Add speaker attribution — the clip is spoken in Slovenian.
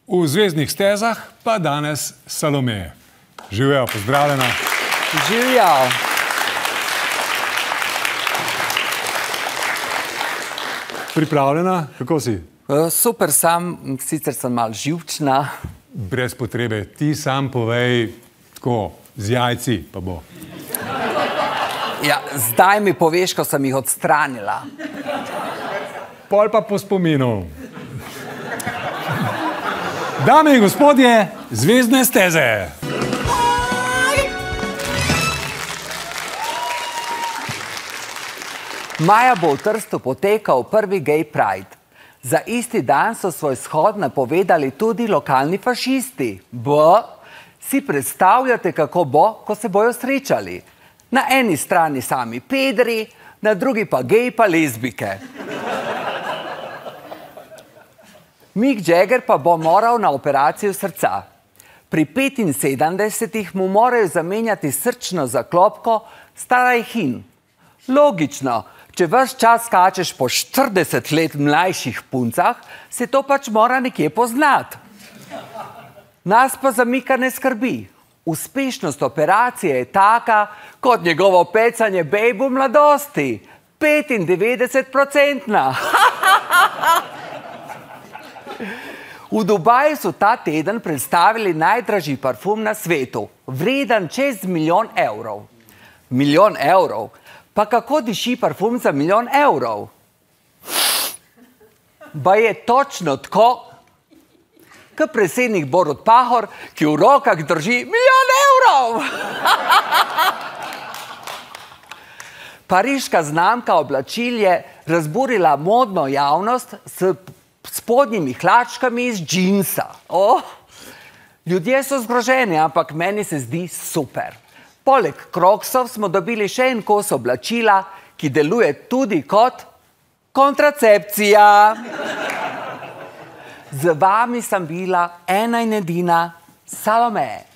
Speaker 1: V zvezdnih stezah pa danes Salome. Živjo, pozdravljena.
Speaker 2: Živjo.
Speaker 1: Pripravljena? Kako si?
Speaker 2: Super sam, sicer sem malo živčna.
Speaker 1: Brez potrebe. Ti sam povej tako, z jajci pa bo.
Speaker 2: Ja, zdaj mi poveš, ko sem jih odstranila.
Speaker 1: Pol pa po spominu. Dame in gospodje, zvezdne steze.
Speaker 2: Maja bo v Trstu potekal prvi Gay Pride. Za isti dan so svoj shod napovedali tudi lokalni fašisti. Si predstavljate, kako bo, ko se bojo srečali? Na eni strani sami pedri, na drugi pa gej pa lezbike. Mick Jagger pa bo moral na operacijo srca. Pri 75 mu morajo zamenjati srčno zaklopko, stara je hin. Logično, če ves čas skačeš po 40 let mlajših puncah, se to pač mora nekje poznati. Nas pa za Mika ne skrbi. Uspešnost operacije je taka, kot njegovo pecanje bejb v mladosti. 95%. V Dubaju so ta teden predstavili najdražji parfum na svetu, vreden čez €1 milijon. €1 milijon? Pa kako diši parfum za €1 milijon? Ba je točno tako, kot predsednik Borut Pahor, ki v rokah drži €1 milijon. Pariška znamka oblačil je razburila modno javnost s spodnjimi hlačkami iz džinsa. Ljudje so zgroženi, ampak meni se zdi super. Poleg kroksov smo dobili še en kos oblačila, ki deluje tudi kot kontracepcija. Z vami sem bila ena in edina Salome.